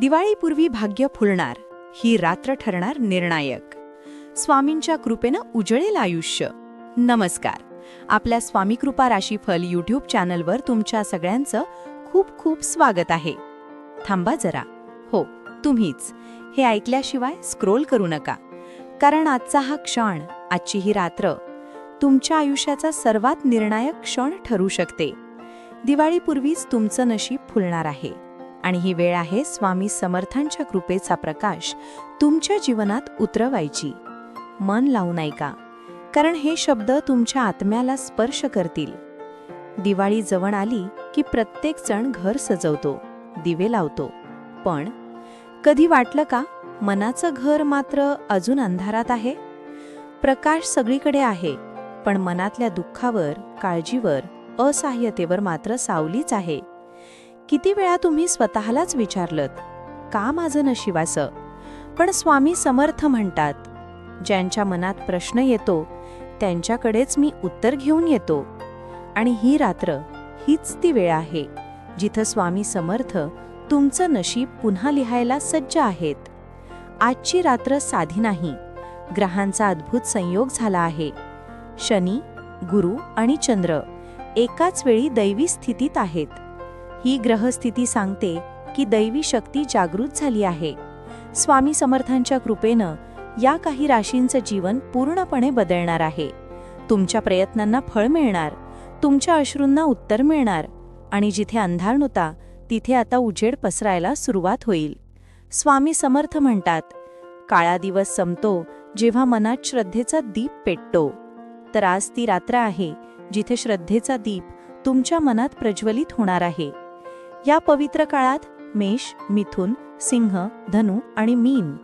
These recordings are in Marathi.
दिवाळीपूर्वी भाग्य फुलणार, ही रात्र ठरणार निर्णायक. स्वामींच्या कृपेनं उजळेल आयुष्य. नमस्कार. आपल्या स्वामी कृपा राशीफल यूट्यूब चॅनलवर तुमच्या सगळ्यांचं खूप खूप स्वागत आहे. थांबा जरा. हो, तुम्हीच. हे ऐकल्याशिवाय स्क्रोल करू नका, कारण आजचा हा क्षण, आजची ही रात्र तुमच्या आयुष्याचा सर्वात निर्णायक क्षण ठरू शकते. दिवाळीपूर्वीच तुमचं नशीब फुलणार आहे आणि ही वेळ आहे स्वामी समर्थांच्या कृपेचा प्रकाश तुमच्या जीवनात उतरवायची. मन लावून ऐका, कारण हे शब्द तुमच्या आत्म्याला स्पर्श करतील. दिवाळी जवळ आली की प्रत्येक जण घर सजवतो, दिवे लावतो. पण कधी वाटलं का, मनाचं घर मात्र अजून अंधारात आहे? प्रकाश सगळीकडे आहे, पण मनातल्या दुःखावर, काळजीवर, असहाय्यतेवर मात्र सावलीच आहे. किती वेळा तुम्ही स्वतःलाच विचारलत, का माझं नशीब असं? पण स्वामी समर्थ म्हणतात, ज्यांच्या मनात प्रश्न येतो त्यांच्याकडेच मी उत्तर घेऊन येतो. आणि ही रात्र, हीच ती वेळ आहे जिथं स्वामी समर्थ तुमचं नशीब पुन्हा लिहायला सज्ज आहेत. आजची रात्र साधी नाही. ग्रहांचा अद्भुत संयोग झाला आहे. शनी, गुरु आणि चंद्र एकाच वेळी दैवी स्थितीत आहेत. ही ग्रहस्थिती सांगते की दैवी शक्ती जागृत झाली आहे. स्वामी समर्थांच्या कृपेनं या काही राशींचं जीवन पूर्णपणे बदलणार आहे. तुमच्या प्रयत्नांना फळ मिळणार, तुमच्या अश्रूंना उत्तर मिळणार आणि जिथे अंधार नव्हता तिथे आता उजेड पसरायला सुरुवात होईल. स्वामी समर्थ म्हणतात, काळा दिवस संपतो जेव्हा मनात श्रद्धेचा दीप पेटतो. तर आज ती रात्र आहे जिथे श्रद्धेचा दीप तुमच्या मनात प्रज्वलित होणार आहे. या पवित्र काळात मेष, मिथुन, सिंह, धनु आणि मीन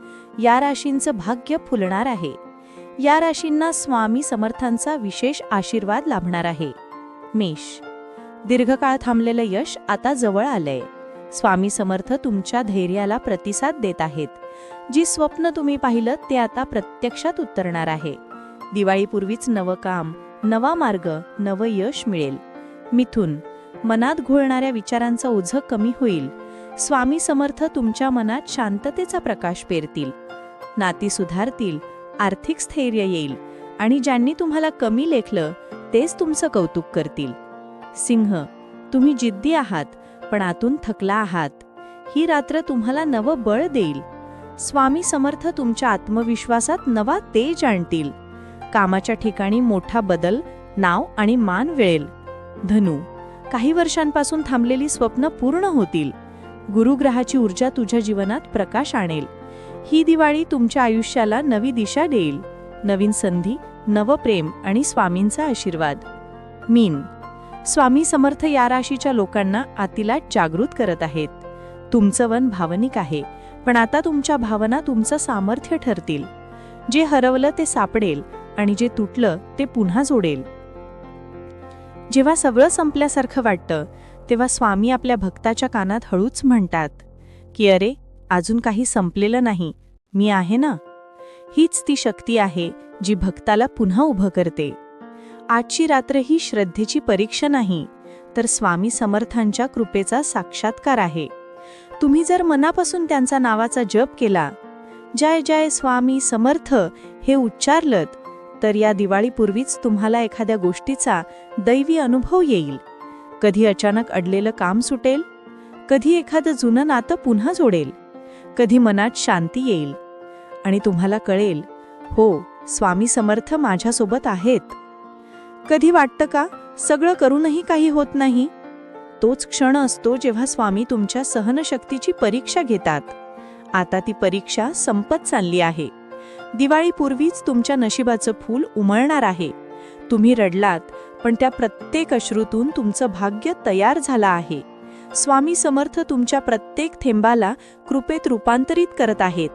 या राशींचं भाग्य फुलणार आहे. या राशींना स्वामी समर्थांचा विशेष आशीर्वाद लाभणार आहे. मेष, दीर्घकाळ थांबलेलं यश आता जवळ आलंय. स्वामी समर्थ तुमच्या धैर्याला प्रतिसाद देत आहेत. जी स्वप्न तुम्ही पाहिलं ते आता प्रत्यक्षात उतरणार आहे. दिवाळीपूर्वीच नवं काम, नवा मार्ग, नवं यश मिळेल. मिथुन, मनात घोळणाऱ्या विचारांचं ओझं कमी होईल. स्वामी समर्थ तुमच्या मनात शांततेचा प्रकाश पेरतील. नाती सुधारतील, आर्थिक स्थैर्य येईल आणि ज्यांनी तुम्हाला कमी लेखलं तेच तुमचं कौतुक करतील. सिंह, तुम्ही जिद्दी आहात पण आतून थकला आहात. ही रात्र तुम्हाला नवं बळ देईल. स्वामी समर्थ तुमच्या आत्मविश्वासात नवा तेज आणतील. कामाच्या ठिकाणी मोठा बदल, नाव आणि मान मिळेल. धनु, काही वर्षांपासून थांबलेली स्वप्न पूर्ण होतील. गुरुग्रहाची ऊर्जा तुझ्या जीवनात प्रकाश आणेल. ही दिवाळी तुमच्या आयुष्याला नवी दिशा देईल. नवीन संधी, नवं प्रेम आणि स्वामींचा आशीर्वाद. मीन, स्वामी समर्थ या राशीच्या लोकांना आतिलाट जागृत करत आहेत. तुमचं मन भावनिक आहे, पण आता तुमच्या भावना तुमचं सामर्थ्य ठरतील. जे हरवलं ते सापडेल आणि जे तुटलं ते पुन्हा जोडेल. जेव्हा सगळं संपल्यासारखं वाटतं तेव्हा स्वामी आपल्या भक्ताच्या कानात हळूच म्हणतात की अरे, अजून काही संपलेलं नाही, मी आहे ना. हीच ती शक्ती आहे जी भक्ताला पुन्हा उभं करते. आजची रात्र ही श्रद्धेची परीक्षा नाही, तर स्वामी समर्थांच्या कृपेचा साक्षात्कार आहे. तुम्ही जर मनापासून त्यांचा नावाचा जप केला, जय जय स्वामी समर्थ हे उच्चारलत, तर या दिवाळीपूर्वीच तुम्हाला एखाद्या गोष्टीचा दैवी अनुभव येईल. कधी अचानक अडलेलं काम सुटेल, कधी एखादं जुनं नातं पुन्हा जोडेल, कधी मनात शांती येईल आणि तुम्हाला कळेल, हो, स्वामी समर्थ माझ्यासोबत आहेत. कधी वाटतं का, सगळं करूनही काही होत नाही? तोच क्षण असतो जेव्हा स्वामी तुमच्या सहनशक्तीची परीक्षा घेतात. आता ती परीक्षा संपत चालली आहे. दिवाळीपूर्वीच तुमच्या नशिबाचं फूल उमळणार आहे. तुम्ही रडलात, पण त्या प्रत्येक अश्रूतून तुमचं भाग्य तयार झालं आहे. स्वामी समर्थ तुमच्या प्रत्येक थेंबाला कृपेत रूपांतरित करत आहेत.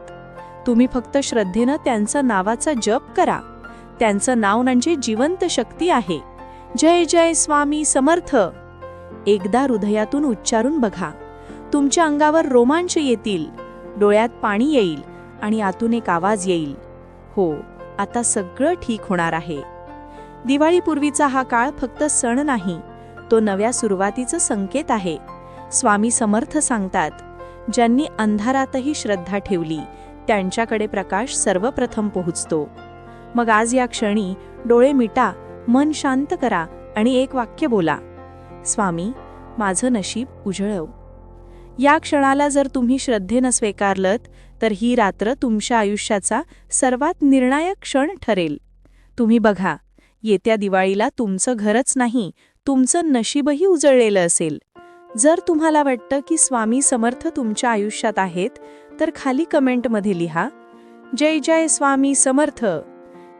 तुम्ही फक्त श्रद्धेनं त्यांचं नावाचा जप करा. त्यांचं नाव म्हणजे जिवंत शक्ती आहे. जय जय स्वामी समर्थ एकदा हृदयातून उच्चारून बघा. तुमच्या अंगावर रोमांच येतील, डोळ्यात पाणी येईल आणि आतून एक आवाज येईल, हो, आता सगळं ठीक होणार आहे. दिवाळीपूर्वीचा हा काळ फक्त सण नाही, तो नव्या सुरुवातीचं संकेत आहे. स्वामी समर्थ सांगतात, ज्यांनी अंधारातही श्रद्धा ठेवली त्यांच्याकडे प्रकाश सर्वप्रथम पोहोचतो. मग आज या क्षणी डोळे मिटा, मन शांत करा आणि एक वाक्य बोला, स्वामी, माझं नशीब उजळव. या क्षणाला जर तुम्ही श्रद्धेनं स्वीकारलत तर ही रात्र तुमच्या आयुष्याचा सर्वात निर्णायक क्षण ठरेल. तुम्ही बघा, येत्या दिवाळीला तुमचं घरच नाही, तुमचं नशीबही उजळलेलं असेल. जर तुम्हाला वाटतं की स्वामी समर्थ तुमच्या आयुष्यात आहेत, तर खाली कमेंटमध्ये लिहा, जय जय स्वामी समर्थ.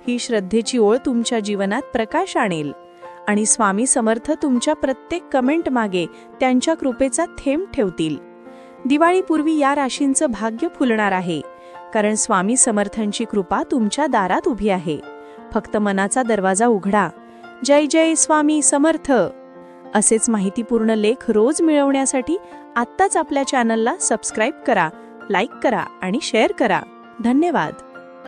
ही श्रद्धेची ओळ तुमच्या जीवनात प्रकाश आणेल आणि स्वामी समर्थ तुमच्या प्रत्येक कमेंट मागे त्यांच्या कृपेचा थेंब ठेवतील. दिवाळीपूर्वी या राशींचं भाग्य फुलणार आहे, कारण स्वामी समर्थांची कृपा तुमच्या दारात उभी आहे. फक्त मनाचा दरवाजा उघडा. जय जय स्वामी समर्थ. असेच माहितीपूर्ण लेख रोज मिळवण्यासाठी आत्ताच आपल्या चॅनलला सबस्क्राईब करा, लाईक करा आणि शेअर करा. धन्यवाद.